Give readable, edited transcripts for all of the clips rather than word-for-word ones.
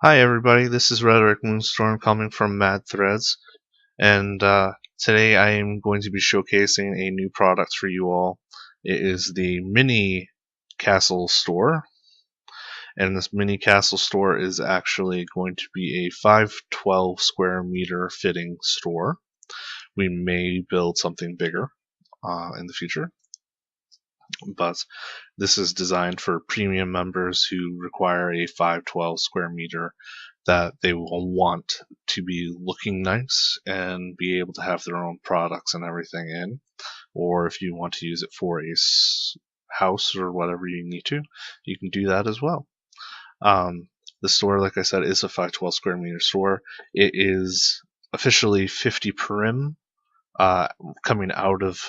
Hi everybody, this is Reterik Moonstorme coming from Mad Threads, and today I am going to be showcasing a new product for you all. It is the mini castle store, and this mini castle store is actually going to be a 512 square meter fitting store. We may build something bigger in the future, but this is designed for premium members who require a 512 square meter that they will want to be looking nice and be able to have their own products and everything in. Or if you want to use it for a house or whatever you need to, you can do that as well. The store, like I said, is a 512 square meter store. It is officially 50 prim coming out of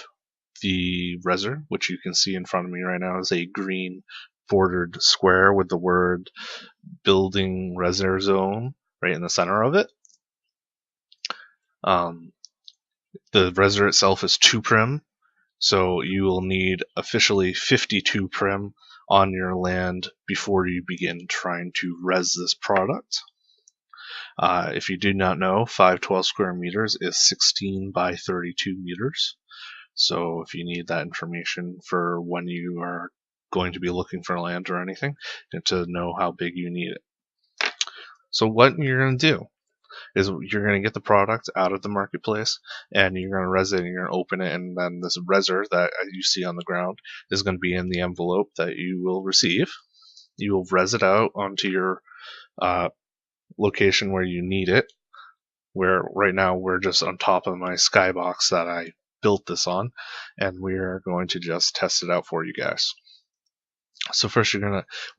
the reser, which you can see in front of me right now, is a green bordered square with the word building reser zone right in the center of it. The reser itself is 2 prim, so you will need officially 52 prim on your land before you begin trying to res this product. If you do not know, 512 square meters is 16 by 32 meters. So if you need that information for when you are going to be looking for land or anything, and to know how big you need it. So what you're going to do is you're going to get the product out of the marketplace, and you're going to res it, and you're going to open it, and then this reser that you see on the ground is going to be in the envelope that you will receive. You will res it out onto your location where you need it, where right now we're just on top of my skybox that I built this on, and we are going to just test it out for you guys. So first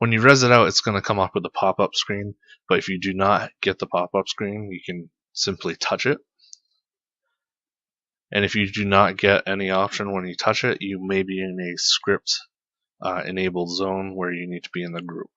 when you res it out, it's gonna come up with a pop-up screen, but if you do not get the pop-up screen, you can simply touch it. And if you do not get any option when you touch it, you may be in a script enabled zone where you need to be in the group.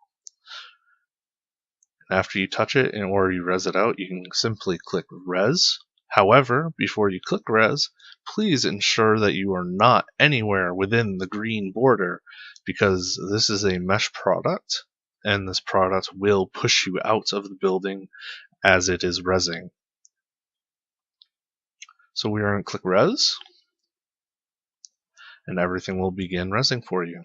After you touch it or you res it out, you can simply click res. However, before you click res, please ensure that you are not anywhere within the green border, because this is a mesh product, and this product will push you out of the building as it is resing. So we are going to click res, and everything will begin resing for you.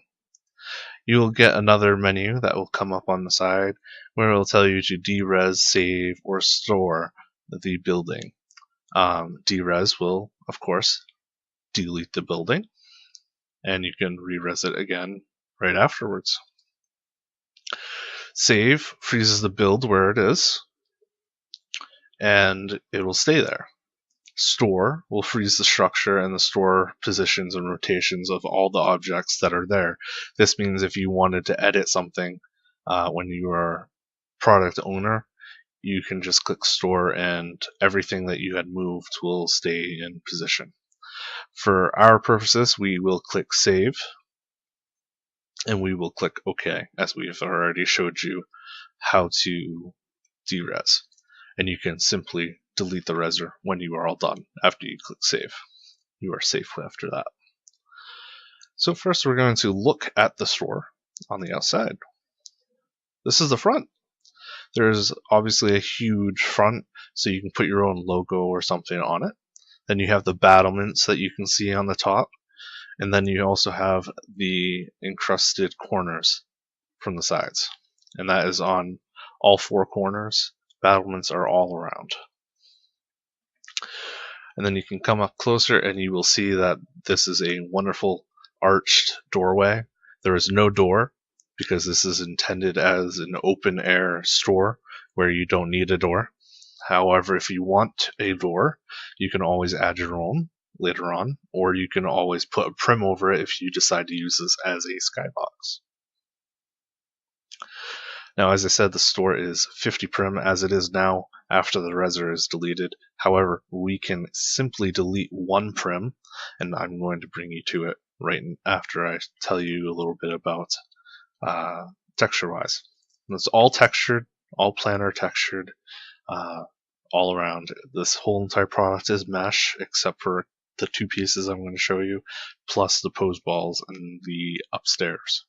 You will get another menu that will come up on the side where it will tell you to derez, save, or store the building. Derez will, of course, delete the building, and you can re-res it again right afterwards. Save freezes the build where it is, and it will stay there. Store will freeze the structure and the store positions and rotations of all the objects that are there. This means if you wanted to edit something when you are product owner, you can just click store and everything that you had moved will stay in position. For our purposes, we will click save, and we will click OK, as we have already showed you how to derez. And you can simply delete the reser when you are all done after you click save. You are safe after that. So first we're going to look at the store on the outside. This is the front. There's obviously a huge front, so you can put your own logo or something on it. Then you have the battlements that you can see on the top, and then you also have the encrusted corners from the sides, and that is on all 4 corners. Battlements are all around. And then you can come up closer and you will see that this is a wonderful arched doorway. There is no door because this is intended as an open air store where you don't need a door. However, if you want a door, you can always add your own later on, or you can always put a prim over it if you decide to use this as a skybox. Now, as I said, the store is 50 prim as it is now after the reser is deleted. However, we can simply delete 1 prim, and I'm going to bring you to it right after I tell you a little bit about texture-wise. It's all textured, all planar textured, all around. This whole entire product is mesh, except for the 2 pieces I'm going to show you, plus the pose balls and the upstairs.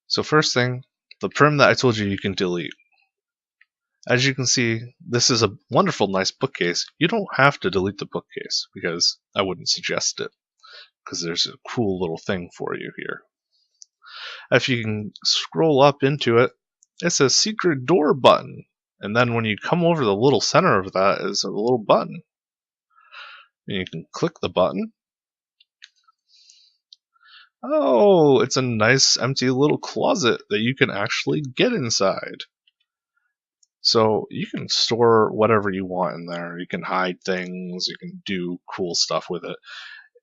So first thing, the prim that I told you can delete. As you can see, this is a wonderful, nice bookcase. You don't have to delete the bookcase, because I wouldn't suggest it, because there's a cool little thing for you here. If you can scroll up into it, it says secret door button. And then when you come over the little center of that is a little button. And you can click the button. Oh, it's a nice empty little closet that you can actually get inside. So you can store whatever you want in there. You can hide things, you can do cool stuff with it.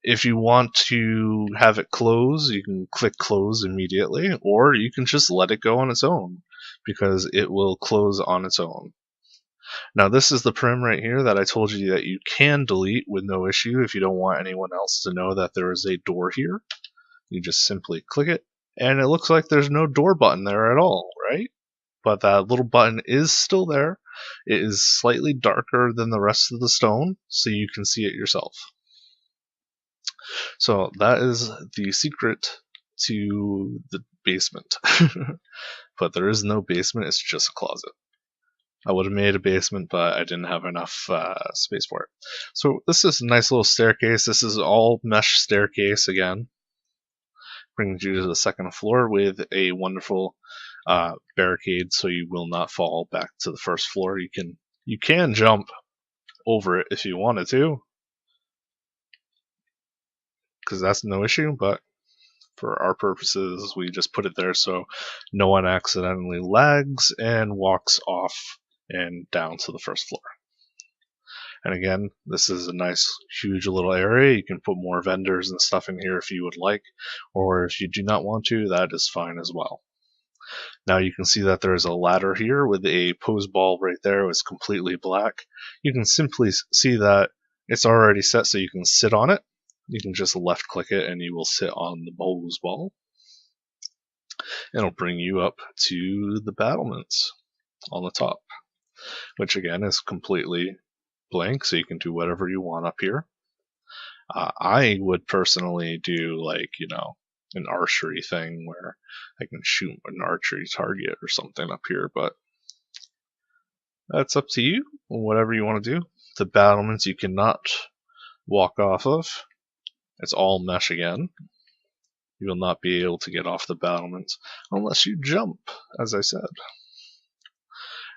If you want to have it close, you can click close immediately, or you can just let it go on its own, because it will close on its own. Now this is the prim right here that I told you that you can delete with no issue if you don't want anyone else to know that there is a door here. You just simply click it, and it looks like there's no door button there at all, right? But that little button is still there. It is slightly darker than the rest of the stone, so you can see it yourself. So that is the secret to the basement. But there is no basement, it's just a closet. I would have made a basement, but I didn't have enough space for it. So this is a nice little staircase. This is all mesh staircase again. Brings you to the second floor with a wonderful barricade, so you will not fall back to the first floor. You can jump over it if you wanted to, because that's no issue, but for our purposes, we just put it there so no one accidentally lags and walks off and down to the first floor. And again, this is a nice, huge little area. You can put more vendors and stuff in here if you would like, or if you do not want to, that is fine as well. Now you can see that there is a ladder here with a pose ball right there. It's completely black. You can simply see that it's already set so you can sit on it. You can just left click it and you will sit on the pose ball. It'll bring you up to the battlements on the top, which again is completely blank, so you can do whatever you want up here. I would personally do, like, an archery thing where I can shoot an archery target or something up here, but that's up to you, whatever you want to do. The battlements you cannot walk off of. It's all mesh again. You will not be able to get off the battlements unless you jump, as I said.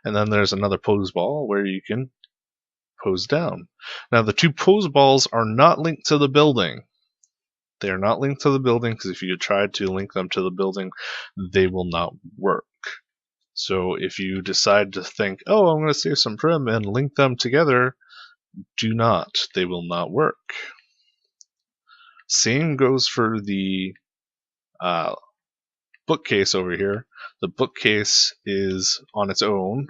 And then there's another pose ball where you can pose down. Now the two pose balls are not linked to the building. They are not linked to the building, because if you tried to link them to the building, they will not work. So if you decide to think, oh, I'm going to save some prim and link them together, do not. They will not work. Same goes for the bookcase over here. The bookcase is on its own.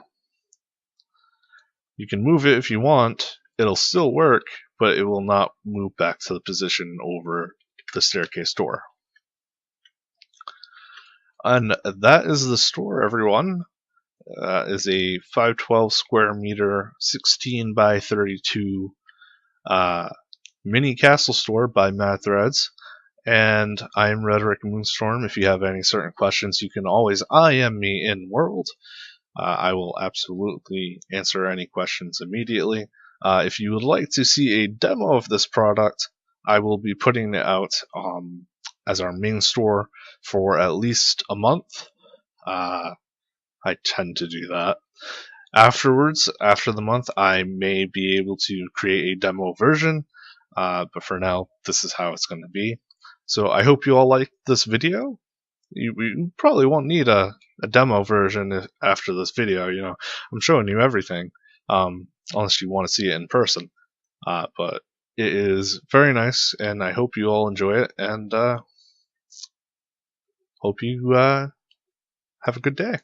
You can move it if you want. It'll still work, but it will not move back to the position over the staircase door. And that is the store, everyone. Is a 512 square meter, 16 by 32 mini castle store by Mad Threads. And I'm Reterik Moonstorme. If you have any certain questions, you can always IM me in World. I will absolutely answer any questions immediately. If you would like to see a demo of this product, I will be putting it out as our main store for at least a month. I tend to do that. Afterwards, after the month, I may be able to create a demo version, but for now, this is how it's going to be. So I hope you all liked this video. You probably won't need a demo version after this video. I'm showing you everything, unless you want to see it in person. But it is very nice, and I hope you all enjoy it, and hope you have a good day.